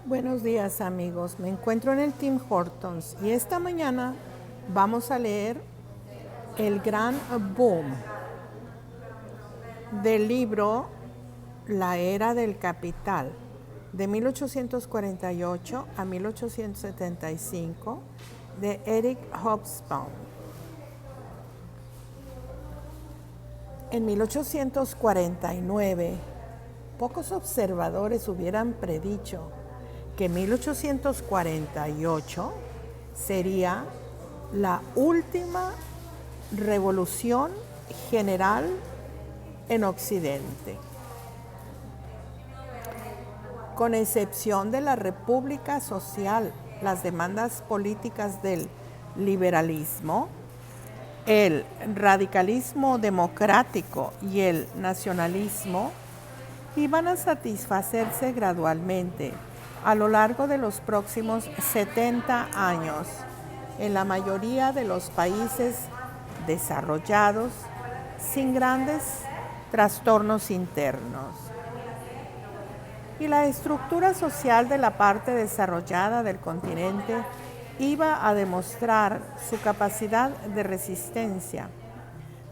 Buenos días amigos, me encuentro en el Tim Hortons y esta mañana vamos a leer El Gran Boom del libro La Era del Capital de 1848 a 1875 de Eric Hobsbawm. En 1849, pocos observadores hubieran predicho que 1848 sería la última revolución general en Occidente. Con excepción de la República Social, las demandas políticas del liberalismo, el radicalismo democrático y el nacionalismo iban a satisfacerse gradualmente a lo largo de los próximos 70 años en la mayoría de los países desarrollados sin grandes trastornos internos. Y la estructura social de la parte desarrollada del continente iba a demostrar su capacidad de resistencia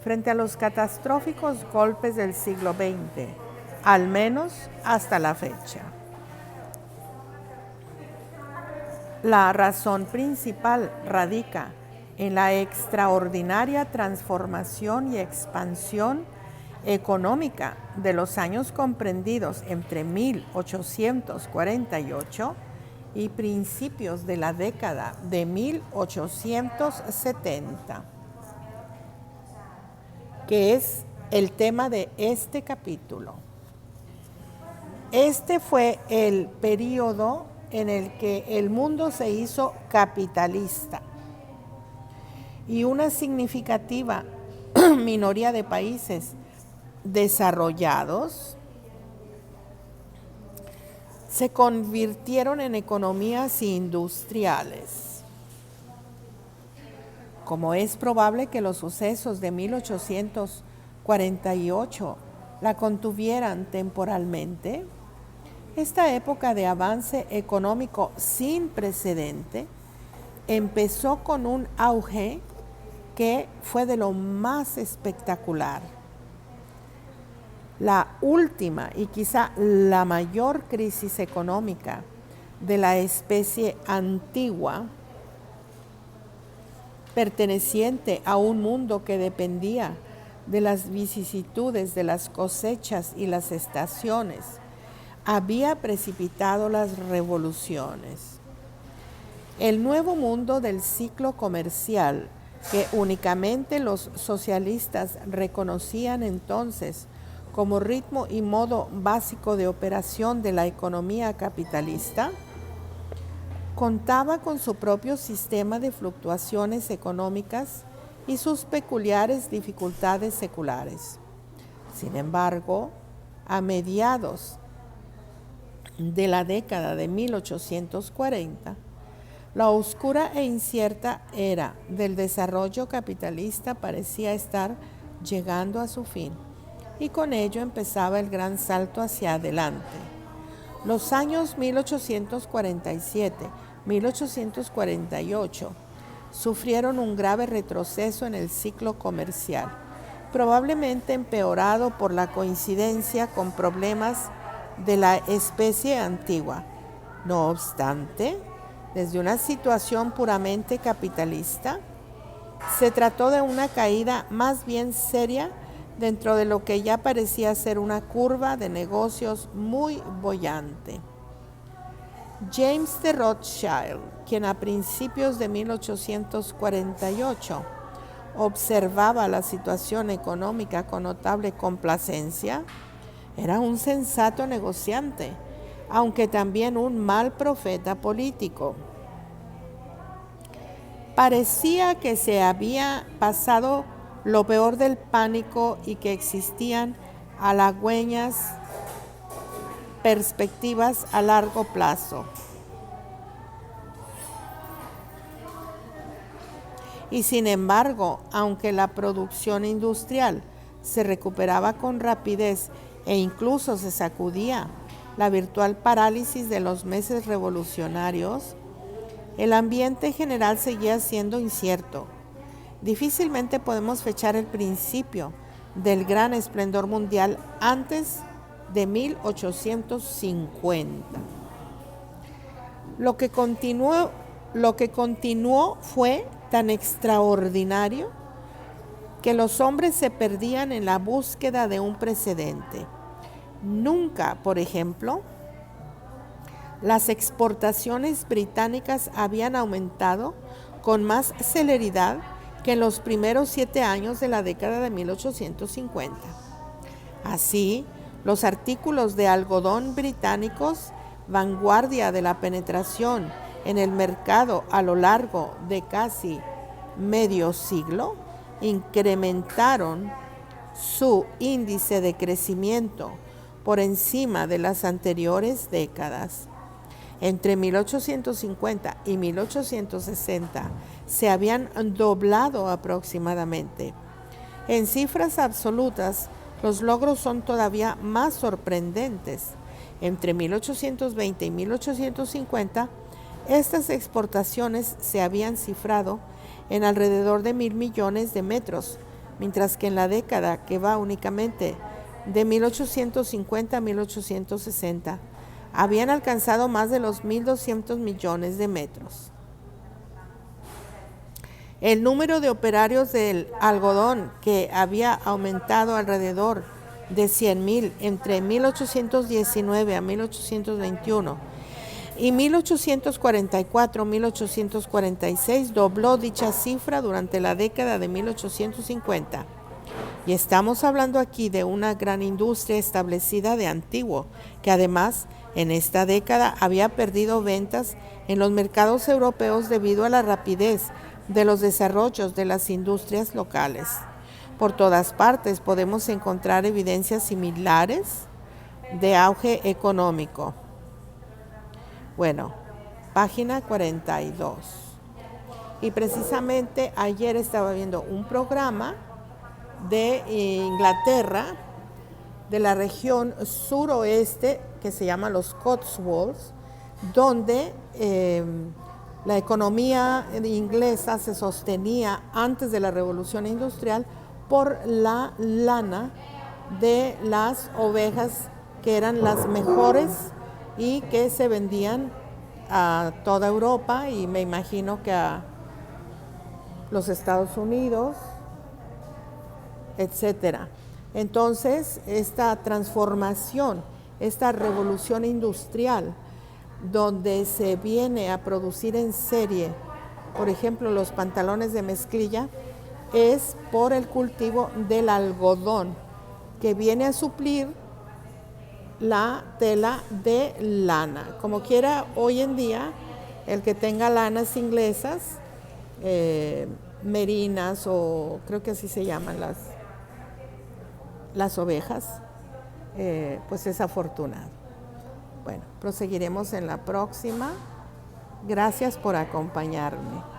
frente a los catastróficos golpes del siglo XX, al menos hasta la fecha. La razón principal radica en la extraordinaria transformación y expansión económica de los años comprendidos entre 1848 y principios de la década de 1870, que es el tema de este capítulo. Este fue el periodo en el que el mundo se hizo capitalista y una significativa minoría de países desarrollados se convirtieron en economías industriales. Como es probable que los sucesos de 1848 la contuvieran temporalmente, esta época de avance económico sin precedente empezó con un auge que fue de lo más espectacular. La última y quizá la mayor crisis económica de la especie antigua, perteneciente a un mundo que dependía de las vicisitudes de las cosechas y las estaciones, había precipitado las revoluciones. El nuevo mundo del ciclo comercial, que únicamente los socialistas reconocían entonces como ritmo y modo básico de operación de la economía capitalista, contaba con su propio sistema de fluctuaciones económicas y sus peculiares dificultades seculares. Sin embargo, a mediados de la década de 1840, la oscura e incierta era del desarrollo capitalista parecía estar llegando a su fin, y con ello empezaba el gran salto hacia adelante. Los años 1847-1848 sufrieron un grave retroceso en el ciclo comercial, probablemente empeorado por la coincidencia con problemas de la especie antigua. No obstante, desde una situación puramente capitalista, se trató de una caída más bien seria dentro de lo que ya parecía ser una curva de negocios muy boyante. James de Rothschild, quien a principios de 1848 observaba la situación económica con notable complacencia, era un sensato negociante, aunque también un mal profeta político. Parecía que se había pasado lo peor del pánico y que existían halagüeñas perspectivas a largo plazo. Y sin embargo, aunque la producción industrial se recuperaba con rapidez e incluso se sacudía la virtual parálisis de los meses revolucionarios, el ambiente general seguía siendo incierto. Difícilmente podemos fechar el principio del gran esplendor mundial antes de 1850. Lo que continuó fue tan extraordinario que los hombres se perdían en la búsqueda de un precedente. Nunca, por ejemplo, las exportaciones británicas habían aumentado con más celeridad que en los primeros 7 años de la década de 1850. Así, los artículos de algodón británicos, vanguardia de la penetración en el mercado a lo largo de casi medio siglo, incrementaron su índice de crecimiento por encima de las anteriores décadas. Entre 1850 y 1860 se habían doblado aproximadamente. En cifras absolutas, los logros son todavía más sorprendentes. Entre 1820 y 1850, estas exportaciones se habían cifrado en alrededor de 1,000 millones de metros, mientras que en la década que va únicamente de 1850 a 1860, habían alcanzado más de los 1,200 millones de metros. El número de operarios del algodón, que había aumentado alrededor de 100,000 entre 1819 a 1821 y 1844-1846, dobló dicha cifra durante la década de 1850. Y estamos hablando aquí de una gran industria establecida de antiguo, que además en esta década había perdido ventas en los mercados europeos debido a la rapidez de los desarrollos de las industrias locales. Por todas partes podemos encontrar evidencias similares de auge económico. Bueno, página 42. Y precisamente ayer estaba viendo un programa de Inglaterra, de la región suroeste, que se llama los Cotswolds, donde la economía inglesa se sostenía antes de la Revolución Industrial por la lana de las ovejas, que eran las mejores y que se vendían a toda Europa y me imagino que a los Estados Unidos, etcétera. Entonces, esta transformación, esta revolución industrial, donde se viene a producir en serie, por ejemplo, los pantalones de mezclilla, es por el cultivo del algodón, que viene a suplir la tela de lana. Como quiera, hoy en día, el que tenga lanas inglesas, merinas, o creo que así se llaman las ovejas, pues es afortunado. Bueno, proseguiremos en la próxima. Gracias por acompañarme.